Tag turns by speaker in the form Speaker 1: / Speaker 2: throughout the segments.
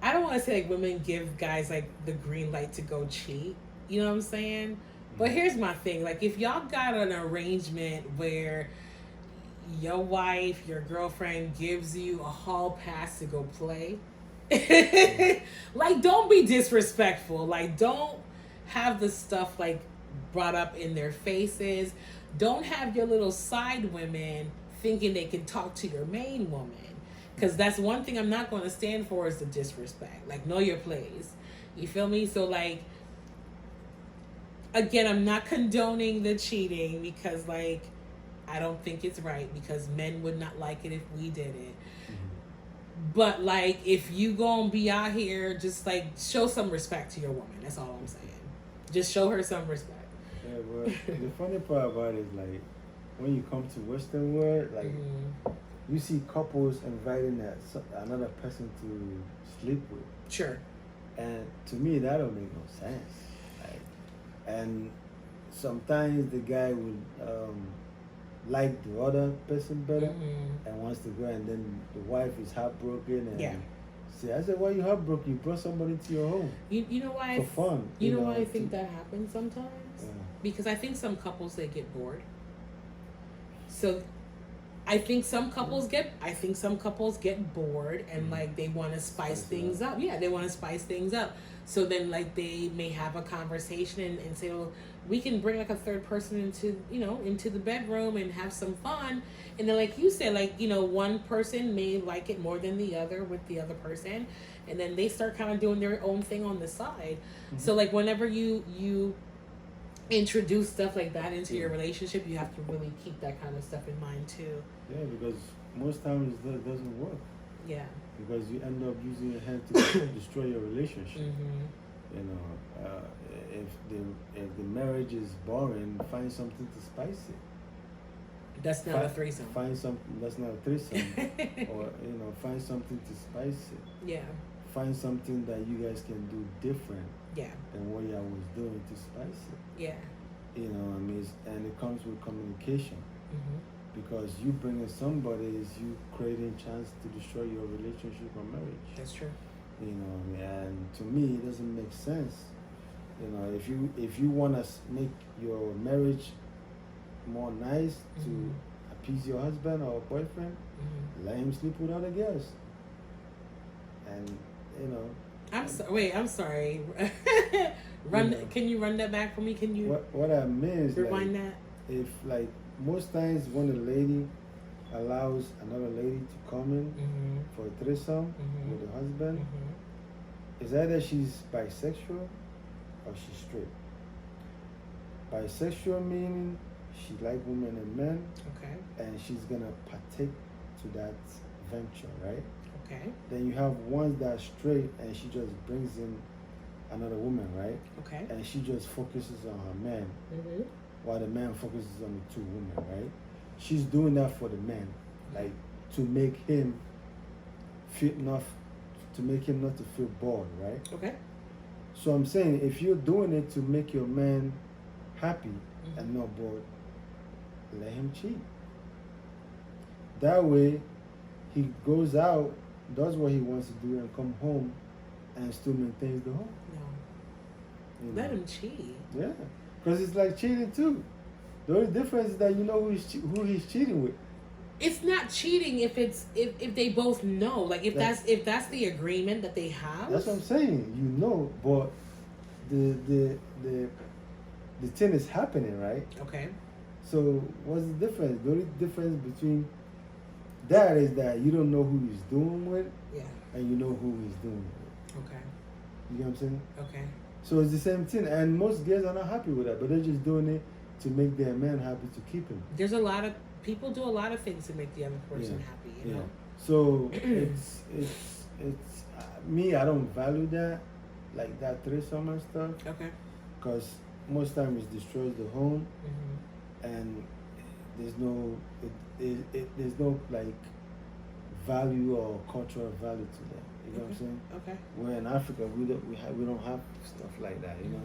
Speaker 1: I don't want to say like women give guys like the green light to go cheat. You know what I'm saying? But here's my thing: like, if y'all got an arrangement where your wife, your girlfriend gives you a hall pass to go play, like, don't be disrespectful. Like, don't have the stuff like brought up in their faces. Don't have your little side women thinking they can talk to your main woman. Because that's one thing I'm not going to stand for is the disrespect. Like, know your place. You feel me? So, like, again, I'm not condoning the cheating because, like, I don't think it's right because men would not like it if we did it. But, like, if you gonna be out here, just, like, show some respect to your woman. That's all I'm saying. Just show her some respect.
Speaker 2: Yeah, but the funny part about it is, like, when you come to Western world, like, you see couples inviting another person to sleep with.
Speaker 1: Sure.
Speaker 2: And to me, that don't make no sense. Like, and sometimes the guy would like the other person better and wants to go, and then the wife is heartbroken and say, I said, why you heartbroken? You brought somebody to your home.
Speaker 1: You know why?
Speaker 2: For fun.
Speaker 1: You know why I think that happens sometimes?
Speaker 2: Yeah.
Speaker 1: Because I think some couples, they get bored. So I think some couples get bored and like they want to spice things up. Yeah, they want to spice things up. So then like they may have a conversation and say, well, we can bring like a third person into the bedroom and have some fun. And then like you said, like, one person may like it more than the other with the other person, and then they start kind of doing their own thing on the side. So like whenever you introduce stuff like that into your relationship, you have to really keep that kind of stuff in mind too.
Speaker 2: Yeah, because most times it doesn't work.
Speaker 1: Yeah.
Speaker 2: Because you end up using your hand to destroy your relationship. If the marriage is boring, find something to spice it.
Speaker 1: That's not a threesome.
Speaker 2: Find something that's not a threesome, or find something to spice it.
Speaker 1: Yeah.
Speaker 2: Find something that you guys can do different.
Speaker 1: Yeah.
Speaker 2: Than what y'all was doing to spice it.
Speaker 1: Yeah.
Speaker 2: And it comes with communication. Because you bringing somebody is you creating chance to destroy your relationship or marriage.
Speaker 1: That's true.
Speaker 2: And to me, it doesn't make sense. If you want to make your marriage more nice to appease your husband or boyfriend, let him sleep with other girls. And
Speaker 1: I'm sorry. Can you run that back for me? Can you?
Speaker 2: What I mean is
Speaker 1: rewind that.
Speaker 2: If like most times when a lady allows another lady to come in for a threesome with her husband, it's either she's bisexual or she's straight. Bisexual meaning she like women and men, and she's gonna partake to that venture, right?
Speaker 1: Okay.
Speaker 2: Then you have ones that are straight and she just brings in another woman, right?
Speaker 1: Okay.
Speaker 2: And she just focuses on her man, while the man focuses on the two women, right? She's doing that for the man, like to make him not to feel bored, right?
Speaker 1: Okay.
Speaker 2: So I'm saying if you're doing it to make your man happy and not bored, let him cheat. That way, he goes out, does what he wants to do, and come home, and still maintains the home.
Speaker 1: No. Let him cheat.
Speaker 2: Yeah, because it's like cheating too. The only difference is that you know who he's cheating with.
Speaker 1: It's not cheating if they both know. Like if that's the agreement that they have.
Speaker 2: That's what I'm saying. But the thing is happening, right?
Speaker 1: Okay.
Speaker 2: So what's the difference? The only difference between that is that you don't know who he's doing with, and you know who he's doing it with.
Speaker 1: Okay.
Speaker 2: You get what I'm saying?
Speaker 1: Okay.
Speaker 2: So it's the same thing, and most guys are not happy with that, but they're just doing it to make their man happy, to keep him.
Speaker 1: There's a lot of people do a lot of things to make the other person happy. You know.
Speaker 2: So it's me. I don't value that, like that threesome and stuff.
Speaker 1: Okay.
Speaker 2: Because most times it destroys the home, and there's no like value or cultural value to that. You know what I'm saying?
Speaker 1: Okay.
Speaker 2: Where in Africa we don't have stuff like that, you know.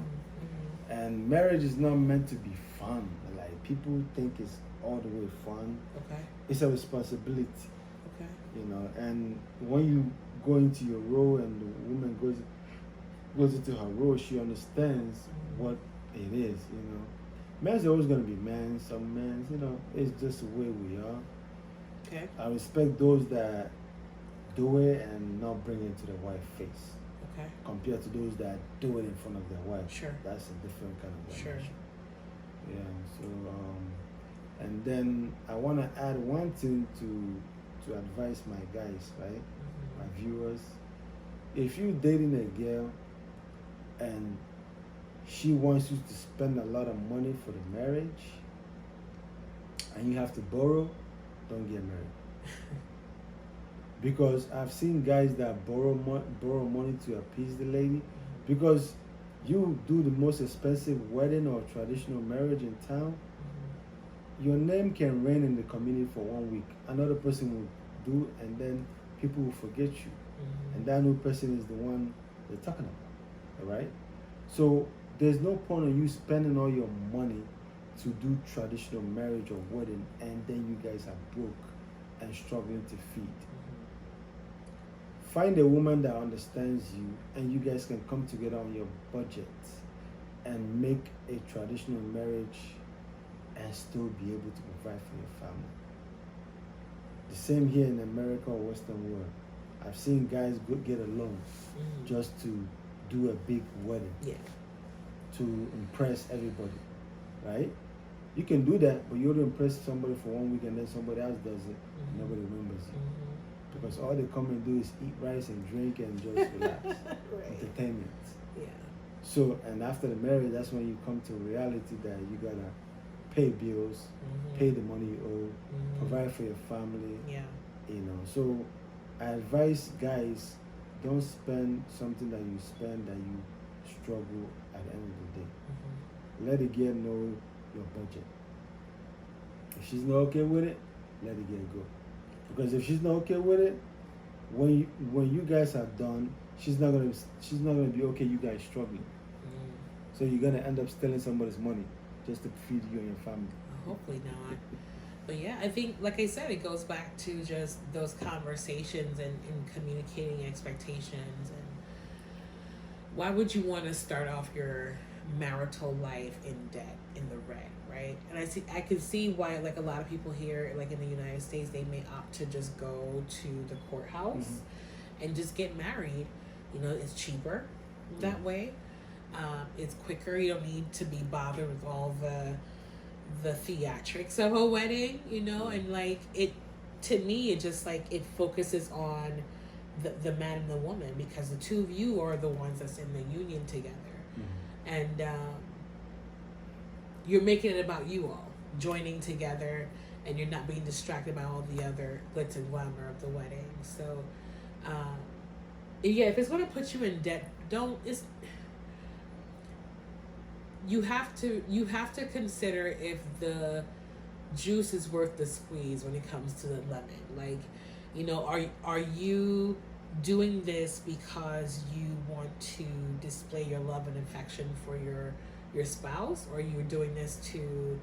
Speaker 2: And marriage is not meant to be fun. Like people think it's all the way fun.
Speaker 1: Okay.
Speaker 2: It's a responsibility.
Speaker 1: Okay.
Speaker 2: And when you go into your role and the woman goes into her role, she understands what it is, you know. Men's always gonna be men, some men, you know, it's just the way we are.
Speaker 1: Okay.
Speaker 2: I respect those that do it and not bring it to the wife face.
Speaker 1: Okay.
Speaker 2: Compared to those that do it in front of their wife.
Speaker 1: Sure.
Speaker 2: That's a different kind of
Speaker 1: Sure.
Speaker 2: relationship. Yeah. So and then I wanna add one thing to advise my guys, right? My viewers. If you're dating a girl and she wants you to spend a lot of money for the marriage and you have to borrow, don't get married. Because I've seen guys that borrow money to appease the lady, because you do the most expensive wedding or traditional marriage in town, your name can reign in the community for 1 week. Another person will do, and then people will forget you. And that new person is the one they're talking about. All right? So there's no point in you spending all your money to do traditional marriage or wedding, and then you guys are broke and struggling to feed. Find a woman that understands you, and you guys can come together on your budget and make a traditional marriage and still be able to provide for your family. The same here in America or Western world. I've seen guys get a loan just to do a big wedding, to impress everybody, right? You can do that, but you don't impress somebody for 1 week and then somebody else does it. Nobody remembers you. Because all they come and do is eat rice and drink and just relax. Entertainment.
Speaker 1: Yeah.
Speaker 2: So, and after the marriage, that's when you come to reality that you gotta pay bills, pay the money you owe, provide for your family.
Speaker 1: Yeah.
Speaker 2: You know, so I advise guys, don't spend something that you spend that you struggle at the end of the day. Let the girl know your budget. If she's not okay with it, let the girl go. Because if she's not okay with it, when you guys are done, she's not gonna be okay. You guys struggling, so you're gonna end up stealing somebody's money just to feed you and your family.
Speaker 1: Hopefully not. But yeah, I think, like I said, it goes back to just those conversations and communicating expectations. And why would you want to start off your marital life in debt, in the red, right? And I can see why, like, a lot of people here, like in the United States, they may opt to just go to the courthouse and just get married. You know, it's cheaper that way. It's quicker. You don't need to be bothered with all the theatrics of a wedding, you know. And like, it, to me, it just, like, it focuses on the man and the woman, because the two of you are the ones that's in the union together. And you're making it about you all joining together, and you're not being distracted by all the other glitz and glamour of the wedding. So yeah, if it's going to put you in debt, you have to consider if the juice is worth the squeeze when it comes to the lemon. Like, you know, are you doing this because you want to display your love and affection for your spouse, or you're doing this to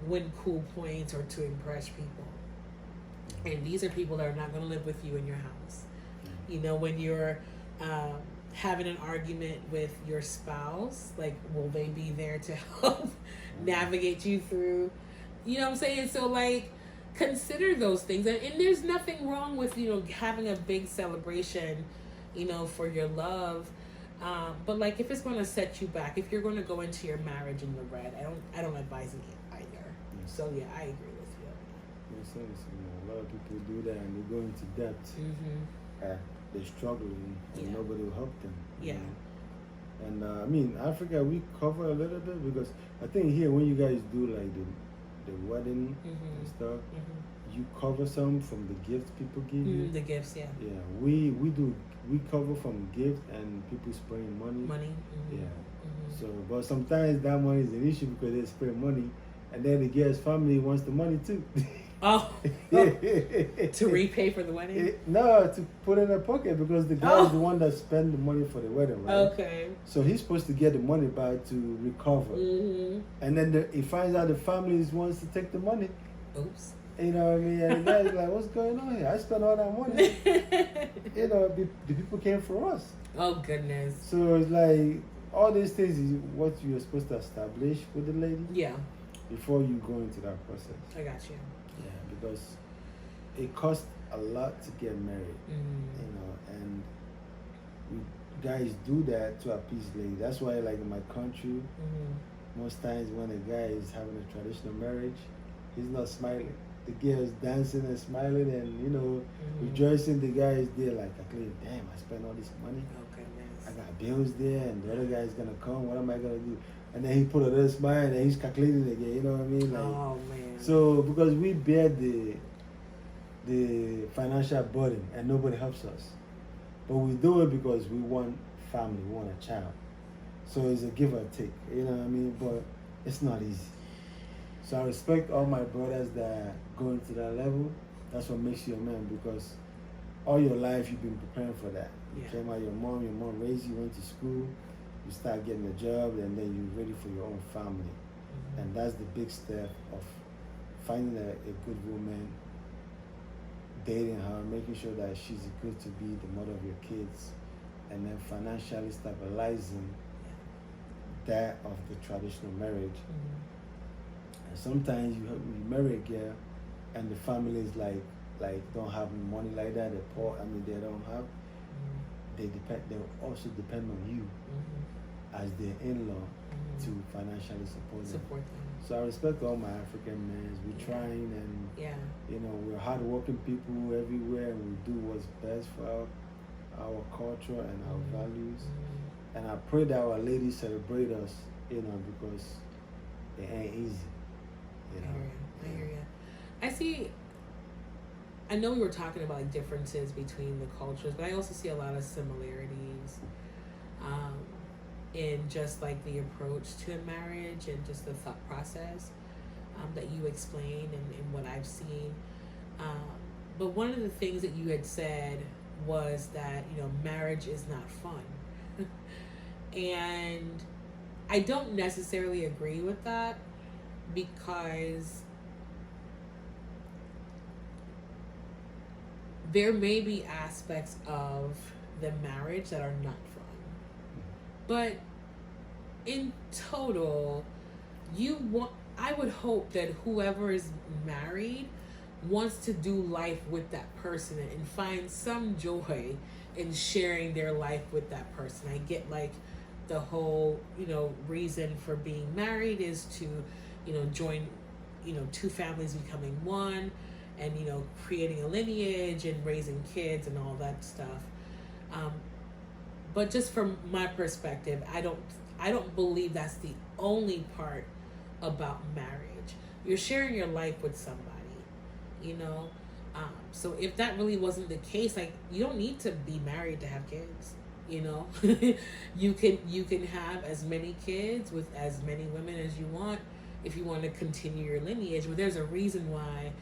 Speaker 1: win cool points or to impress people? And these are people that are not going to live with you in your house. You know, when you're having an argument with your spouse, like, will they be there to help navigate you through? You know what I'm saying? So, like, consider those things. And there's nothing wrong with, you know, having a big celebration, you know, for your love. But, like, if it's going to set you back, if you're going to go into your marriage in the red, I don't advise it either. So, yeah, I agree with you.
Speaker 2: Makes sense. You know, a lot of people do that and they go into debt. They're struggling and nobody will help them. You know? And I mean, Africa, we cover a little bit, because I think here when you guys do like the wedding and stuff, you cover some from the gifts people give you.
Speaker 1: The gifts, yeah.
Speaker 2: Yeah, we cover from gift and people spraying money. Yeah. So, but sometimes that money is an issue because they spray money, and then the girl's family wants the money too.
Speaker 1: Oh. To repay for the wedding?
Speaker 2: No, to put in their pocket, because the guy is the one that spent the money for the wedding, right?
Speaker 1: Okay.
Speaker 2: So he's supposed to get the money back to recover. And then he finds out the family wants to take the money.
Speaker 1: Oops.
Speaker 2: You know what I mean? And the guy's like, what's going on here? I spent all that money. You know, the people came for us.
Speaker 1: Oh, goodness.
Speaker 2: So it's like, all these things is what you're supposed to establish with the lady.
Speaker 1: Yeah.
Speaker 2: Before you go into that process.
Speaker 1: I got you.
Speaker 2: Yeah, because it costs a lot to get married.
Speaker 1: Mm-hmm.
Speaker 2: You know, and we guys do that to appease ladies. That's why, like in my country,
Speaker 1: Mm-hmm.
Speaker 2: most times when a guy is having a traditional marriage, he's not smiling. The girl is dancing and smiling and, you know, rejoicing. The guy is there like, damn, I spent all this money.
Speaker 1: Oh, goodness.
Speaker 2: I got bills there and the other guy is going to come. What am I going to do? And then he put a little smile and he's calculating again. You know what I mean? Like,
Speaker 1: oh, man.
Speaker 2: So, because we bear the financial burden and nobody helps us. But we do it because we want family, we want a child. So it's a give or take, you know what I mean? But it's not easy. So I respect all my brothers that go into that level. That's what makes you a man, because all your life you've been preparing for that. You came out, your mom raised you, went to school, you start getting a job, and then you're ready for your own family. And that's the big step of finding a good woman, dating her, making sure that she's good to be the mother of your kids, and then financially stabilizing that of the traditional marriage. And sometimes you marry a girl and the family is like don't have money like that, they're poor, I mean they don't have, they also depend on you as their in-law to financially support them. So I respect all my African men. We're trying, and you know, we're hardworking people everywhere, and we do what's best for our culture and our values. And I pray that our ladies celebrate us, you know, because it ain't easy. You know?
Speaker 1: I hear you. I see. I know we were talking about like differences between the cultures, but I also see a lot of similarities in just like the approach to marriage and just the thought process that you explained and what I've seen. But one of the things that you had said was that, you know, marriage is not fun. And I don't necessarily agree with that, because there may be aspects of the marriage that are not fun. But in total, I would hope that whoever is married wants to do life with that person and find some joy in sharing their life with that person. I get like the whole, you know, reason for being married is to, you know, join, you know, two families becoming one, and, you know, creating a lineage and raising kids and all that stuff. But just from my perspective, I don't believe that's the only part about marriage. You're sharing your life with somebody, you know. So if that really wasn't the case, like, you don't need to be married to have kids, you know. you can have as many kids with as many women as you want if you want to continue your lineage. But there's a reason why,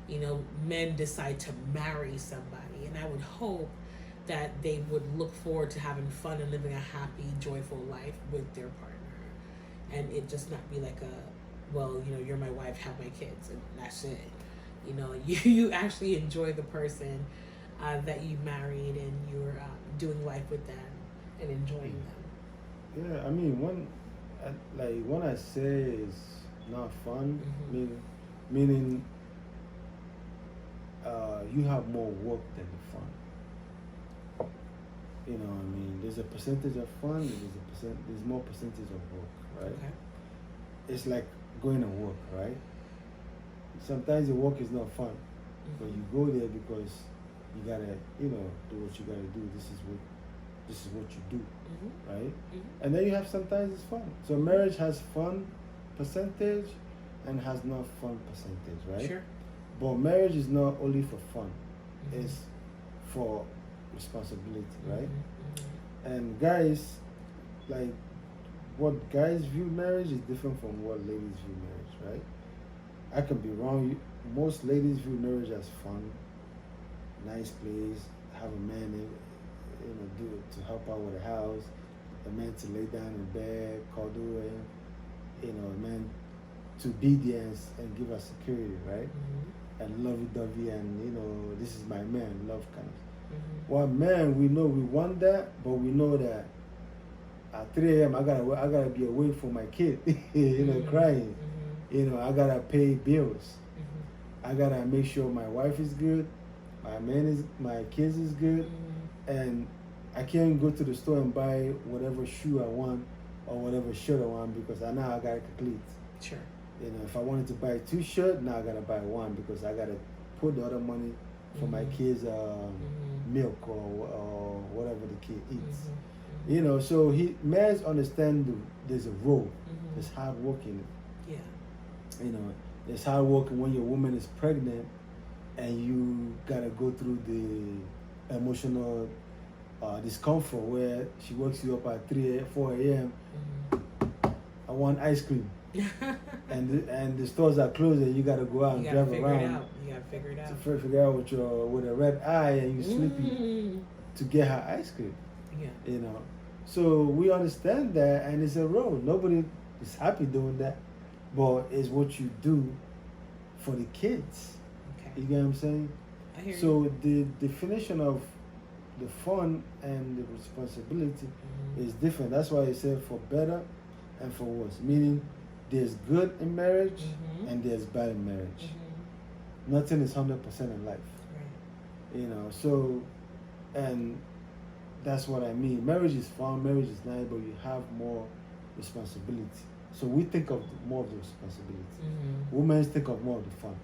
Speaker 1: you know, men decide to marry somebody, and I would hope that they would look forward to having fun and living a happy, joyful life with their partner, and it just not be like well, you know, you're my wife, have my kids, and that's it. You know, you actually enjoy the person that you married, and you're doing life with them and enjoying them.
Speaker 2: Yeah, I mean, when I say it's not fun, meaning you have more work than the fun. You know what I mean? There's a percentage of fun, there's more percentage of work, right?
Speaker 1: Okay.
Speaker 2: It's like going to work, right? Sometimes the work is not fun, but you go there because you gotta, you know, do what you gotta do. This is what you do, right? And then you have sometimes it's fun. So marriage has fun percentage and has not fun percentage, right?
Speaker 1: Sure.
Speaker 2: But marriage is not only for fun; it's for responsibility, right? And guys, like, what guys view marriage is different from what ladies view marriage, right? I could be wrong. Most ladies view marriage as fun, nice place, have a man in, you know, do it to help out with the house, a man to lay down in bed, cuddle, and, you know, a man to be there and give us security, right? and lovey-dovey, and this is my man, love kind of.
Speaker 1: Mm-hmm.
Speaker 2: Well, man, we know we want that, but we know that at 3 a.m. I gotta be awake for my kid, crying.
Speaker 1: Mm-hmm.
Speaker 2: I gotta pay bills.
Speaker 1: Mm-hmm.
Speaker 2: I gotta make sure my wife is good, my kids is good, and I can't go to the store and buy whatever shoe I want or whatever shirt I want because I gotta complete.
Speaker 1: Sure.
Speaker 2: If I wanted to buy 2 shirts, now I gotta buy 1 because I gotta put the other money for my kids' milk or whatever the kid eats. So men understand there's a role. There's hard work in it.
Speaker 1: Yeah.
Speaker 2: There's hard work when your woman is pregnant and you gotta go through the emotional discomfort where she wakes you up at 4 a.m. I want ice cream. and the stores are closed and you gotta go out and drive around.
Speaker 1: You gotta figure it out.
Speaker 2: To figure out with a red eye and you sleepy to get her ice cream.
Speaker 1: Yeah.
Speaker 2: So we understand that, and it's a role. Nobody is happy doing that, but it's what you do for the kids.
Speaker 1: Okay.
Speaker 2: You get what I'm saying?
Speaker 1: I hear you.
Speaker 2: So the definition of the fun and the responsibility is different. That's why I said for better and for worse. Meaning there's good in marriage and there's bad in marriage. Nothing is 100% in life.
Speaker 1: Right.
Speaker 2: So, and that's what I mean. Marriage is fun, marriage is nice, but you have more responsibility. So we think of more of the responsibility. Women think of more of the fun.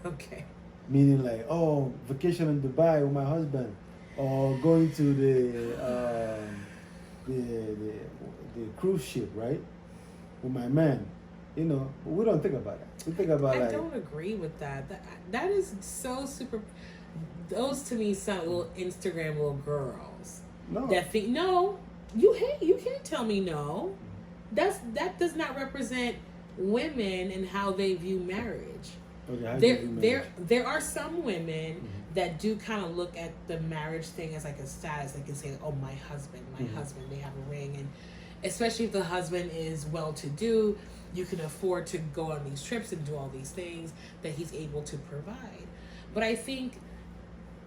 Speaker 1: Okay.
Speaker 2: Meaning like, oh, vacation in Dubai with my husband, or going to the cruise ship, right, with my man. But we don't think about that. We think about
Speaker 1: I don't agree with that. That is so super. Those to me sound little Instagram little girls.
Speaker 2: No.
Speaker 1: That think no. You can't tell me no. That does not represent women and how they view marriage.
Speaker 2: Okay,
Speaker 1: there are some women that do kind of look at the marriage thing as like a status. They can say, "Oh, my husband, they have a ring," and especially if the husband is well-to-do, you can afford to go on these trips and do all these things that he's able to provide. But I think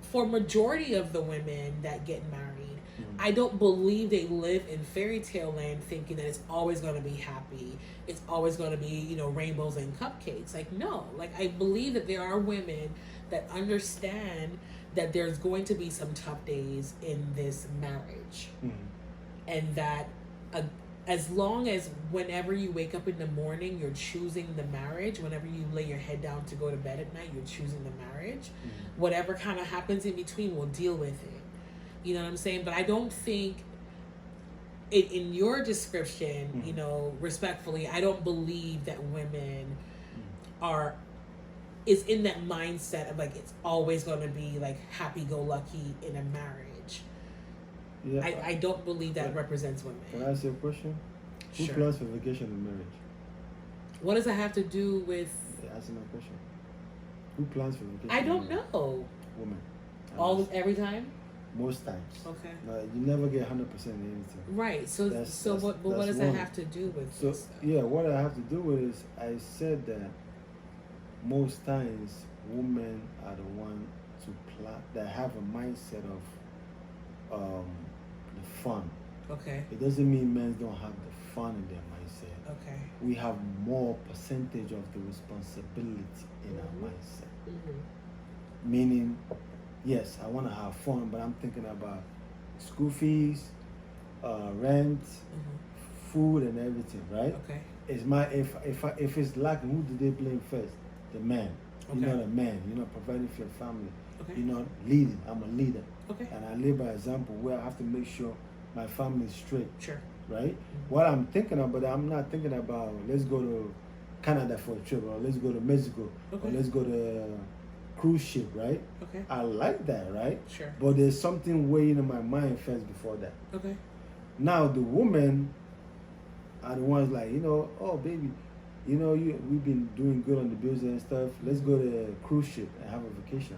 Speaker 1: for majority of the women that get married, I don't believe they live in fairy tale land thinking that it's always going to be happy. It's always going to be, rainbows and cupcakes. Like, no. Like, I believe that there are women that understand that there's going to be some tough days in this marriage. And that as long as whenever you wake up in the morning, you're choosing the marriage. Whenever you lay your head down to go to bed at night, you're choosing the marriage. Whatever kind of happens in between, we'll deal with it. You know what I'm saying? But I don't think in your description, respectfully, I don't believe that women is in that mindset of like it's always going to be like happy-go-lucky in a marriage. Yeah, I don't believe that represents women.
Speaker 2: Can I ask you a question? Who plans for vacation in marriage?
Speaker 1: What does that have to do with?
Speaker 2: Answer my question. Who plans for vacation?
Speaker 1: I don't know.
Speaker 2: Women.
Speaker 1: Every time.
Speaker 2: Most times.
Speaker 1: Okay.
Speaker 2: You never get 100% in anything.
Speaker 1: Right. So what does that have to do with?
Speaker 2: So what I have to do with is I said that most times women are the one to plan that have a mindset of the fun.
Speaker 1: Okay.
Speaker 2: It doesn't mean men don't have the fun in their mindset.
Speaker 1: Okay.
Speaker 2: We have more percentage of the responsibility in our mindset. Meaning, yes, I want to have fun, but I'm thinking about school fees, rent, food, and everything, right?
Speaker 1: Okay.
Speaker 2: It's if it's lacking, who do they blame first? The man.
Speaker 1: Okay.
Speaker 2: You're not a man. You're not providing for your family.
Speaker 1: Okay.
Speaker 2: You're not leading. I'm a leader.
Speaker 1: Okay.
Speaker 2: And I live by example where I have to make sure my family is straight.
Speaker 1: Sure.
Speaker 2: Right? What I'm thinking about, I'm not thinking about let's go to Canada for a trip, or let's go to Mexico, or let's go to cruise ship, right?
Speaker 1: Okay.
Speaker 2: I like that, right?
Speaker 1: Sure.
Speaker 2: But there's something weighing in my mind first before that.
Speaker 1: Okay.
Speaker 2: Now the women are the ones like, oh baby, we've been doing good on the bills and stuff. Let's go to a cruise ship and have a vacation.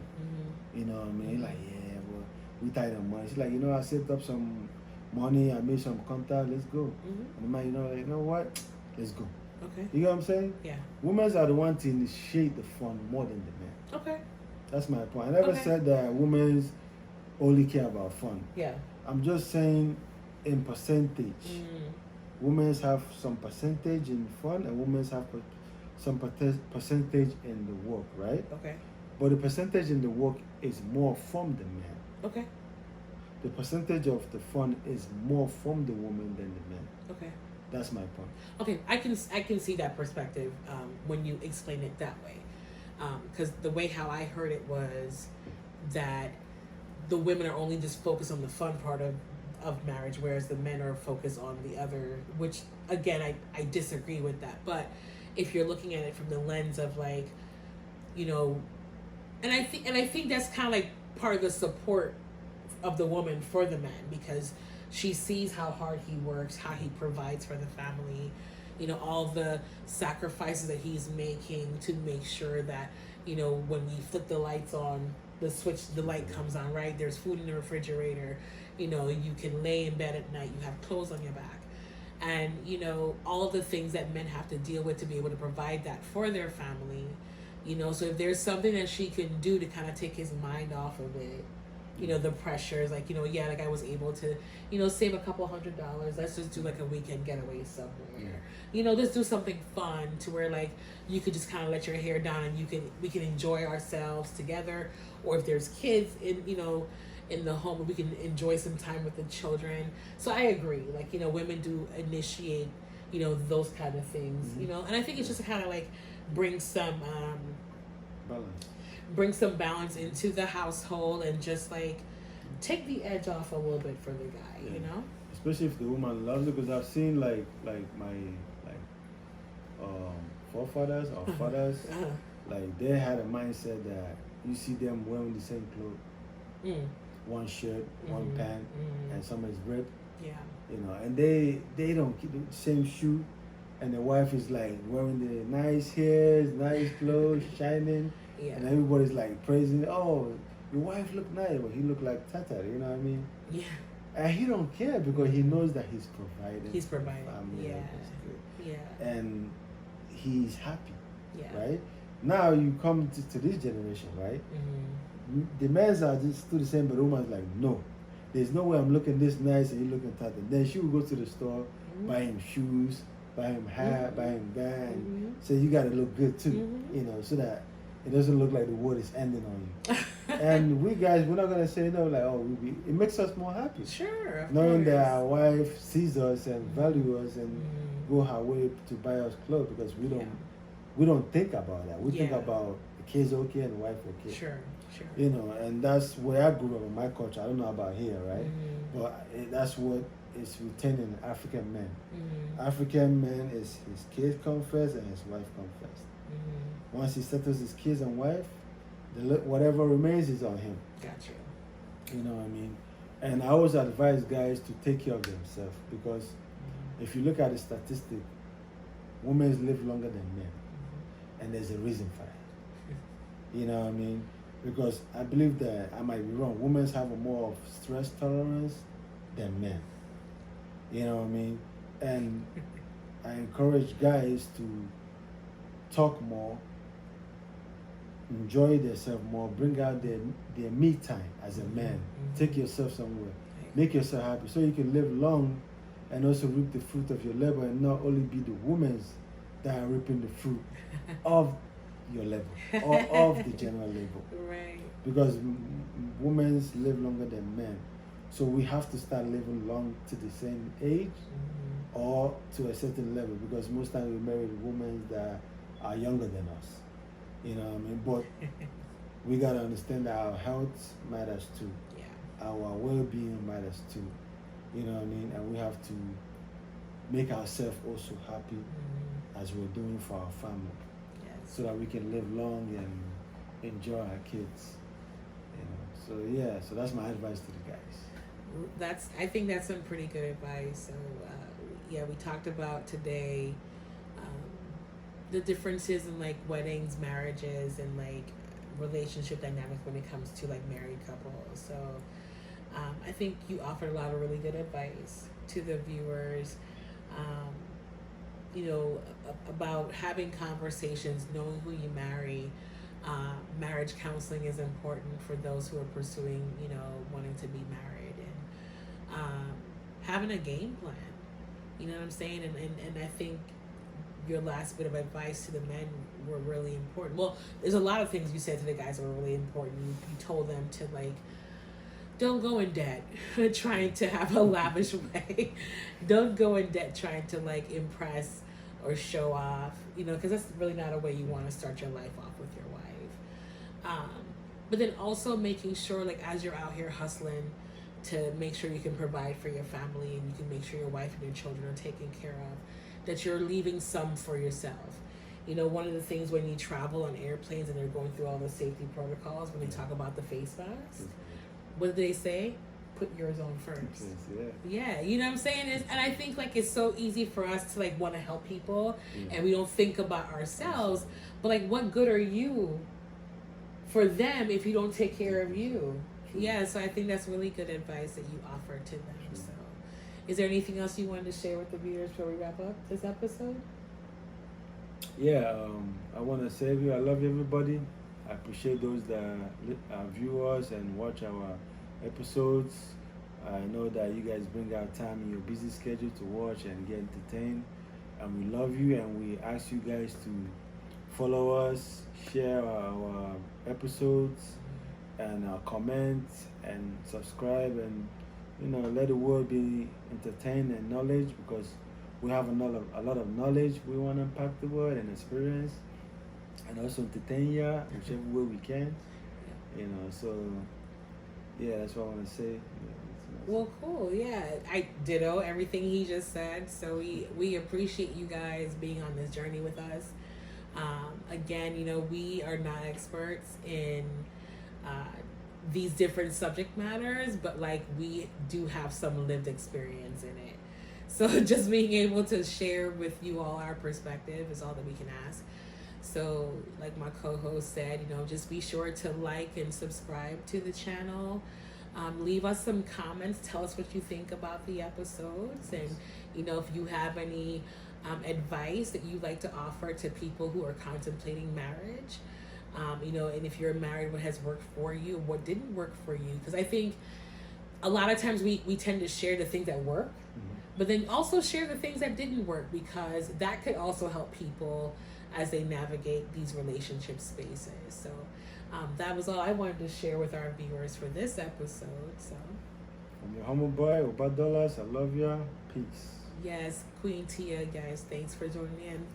Speaker 2: You know what I mean? Like, yeah, well, we tight on money. She's like, I saved up some money, I made some contact, let's go. And the man, you know what? Let's go.
Speaker 1: Okay.
Speaker 2: You know what I'm saying?
Speaker 1: Yeah.
Speaker 2: Women are the ones to initiate the fun more than the men.
Speaker 1: Okay.
Speaker 2: That's my point. I never
Speaker 1: Okay.
Speaker 2: said that women only care about fun.
Speaker 1: Yeah.
Speaker 2: I'm just saying in percentage. Women have some percentage in fun and women have some percentage in the work, right?
Speaker 1: Okay.
Speaker 2: But the percentage in the work is more from the man.
Speaker 1: Okay.
Speaker 2: The percentage of the fun is more from the woman than the man.
Speaker 1: Okay.
Speaker 2: That's my point.
Speaker 1: Okay, I can see that perspective when you explain it that way, because the way how I heard it was that the women are only just focused on the fun part of marriage, whereas the men are focused on the other. Which again, I disagree with that. But if you're looking at it from the lens of like, you know, and I think that's kind of like part of the support of the woman for the man, because she sees how hard he works, how he provides for the family, you know, all the sacrifices that he's making to make sure that, you know, when we flip the lights on, the switch, the light comes on, right? There's food in the refrigerator, you know, you can lay in bed at night, you have clothes on your back. And, you know, all the things that men have to deal with to be able to provide that for their family, you know. So if there's something that she can do to kind of take his mind off of it, you know, the pressures, like, you know, yeah, like I was able to, you know, save a couple $100. Let's just do like a weekend getaway somewhere.
Speaker 2: Yeah.
Speaker 1: You know, let's do something fun to where like you could just kind of let your hair down and we can enjoy ourselves together. Or if there's kids in, you know, in the home, we can enjoy some time with the children. So I agree. Like, you know, women do initiate, you know, those kind of things, you know, and I think it's just to kind of like bring some balance into the household and just like take the edge off a little bit for the guy, you know?
Speaker 2: Especially if the woman loves it, because I've seen like my forefathers or fathers, like they had a mindset that you see them wearing the same clothes, one shirt, one pant, and somebody's ripped.
Speaker 1: Yeah.
Speaker 2: You know, and they don't keep the same shoe, and the wife is like wearing the nice hairs, nice clothes, shining.
Speaker 1: Yeah.
Speaker 2: And everybody's like praising, oh, your wife look nice, but he look like tattered, you know what I mean?
Speaker 1: Yeah.
Speaker 2: And he don't care because he knows that he's providing.
Speaker 1: He's providing.
Speaker 2: Family,
Speaker 1: Yeah. Yeah.
Speaker 2: And he's happy.
Speaker 1: Yeah.
Speaker 2: Right? Now you come to this generation, right? The men are just still the same, but the woman's like, no. There's no way I'm looking this nice and you looking tattered. Then she will go to the store, buy him shoes, buy him hat, buy him band. So you gotta look good too, you know, so that it doesn't look like the world is ending on you. And we guys, we're not gonna say no, like, oh, it makes us more happy.
Speaker 1: Sure.
Speaker 2: Knowing that our wife sees us and values us and go her way to buy us clothes, because we don't think about that. We think about the kids okay and the wife okay.
Speaker 1: Sure.
Speaker 2: You know, and that's where I grew up in my culture. I don't know about here, right? But that's what is retained in African men. African man is his kids come first and his wife come first. Once he settles his kids and wife, whatever remains is on him.
Speaker 1: Gotcha.
Speaker 2: You know what I mean? And I always advise guys to take care of themselves, because if you look at the statistic, women live longer than men. And there's a reason for that. You know what I mean? Because I believe that, I might be wrong, women have a more of stress tolerance than men. You know what I mean? And I encourage guys to talk more, enjoy themselves more, bring out their me time as a man. Take yourself somewhere. Make yourself happy so you can live long and also reap the fruit of your labor, and not only be the women that are reaping the fruit of your level or of the general level.
Speaker 1: Right.
Speaker 2: Because women live longer than men. So we have to start living long to the same age or to a certain level, because most times we marry women that are younger than us. You know what I mean? But we gotta understand that our health matters too.
Speaker 1: Yeah.
Speaker 2: Our well-being matters too. You know what I mean? And we have to make ourselves also happy as we're doing for our family.
Speaker 1: Yes.
Speaker 2: So that we can live long and enjoy our kids. You know. So yeah, so that's my advice to the guys.
Speaker 1: I think that's some pretty good advice. So yeah, we talked about today the differences in like weddings, marriages, and like relationship dynamics when it comes to like married couples. So I think you offered a lot of really good advice to the viewers. You know, about having conversations, knowing who you marry, Marriage counseling is important for those who are pursuing, wanting to be married, and having a game plan. You know what I'm saying? And I think your last bit of advice to the men were really important. Well, there's a lot of things you said to the guys that were really important. You told them to, like, don't go in debt trying to have a lavish way. Don't go in debt trying to, like, impress or show off, because that's really not a way you want to start your life off with your wife. But then also making sure, like, as you're out here hustling, to make sure you can provide for your family and you can make sure your wife and your children are taken care of, that you're leaving some for yourself. One of the things when you travel on airplanes and they're going through all the safety protocols, when they talk about the face masks, what do they say? Put yours on first. Yeah, you know what I'm saying? And I think, like, it's so easy for us to, like, want to help people and we don't think about ourselves. But, like, what good are you for them if you don't take care of you? Yeah, so I think that's really good advice that you offer to them. So, is there anything else you wanted to share with the viewers before we wrap up this episode?
Speaker 2: Yeah, I want to say I love everybody. I appreciate those that view us and watch our episodes. I know that you guys bring out time in your busy schedule to watch and get entertained. And we love you, and we ask you guys to follow us, share our episodes, and comment and subscribe, and let the world be entertained and knowledge, because we have a lot of knowledge we want to impact the world and experience, and also entertain you whichever way we can. So yeah, that's what I want to say.
Speaker 1: Well, cool. Yeah, I ditto everything he just said. So we appreciate you guys being on this journey with us. Again, we are not experts in these different subject matters, but, like, we do have some lived experience in it. So just being able to share with you all our perspective is all that we can ask. So, like my co-host said, just be sure to like and subscribe to the channel. Leave us some comments. Tell us what you think about the episodes. And, if you have any advice that you'd like to offer to people who are contemplating marriage, and if you're married, what has worked for you, what didn't work for you. Because I think a lot of times we tend to share the things that work, but then also share the things that didn't work, because that could also help people as they navigate these relationship spaces. So that was all I wanted to share with our viewers for this episode. So
Speaker 2: I'm your humble boy, Oba Dollars. I love ya. Peace.
Speaker 1: Yes, Queen Teah, guys. Thanks for joining in.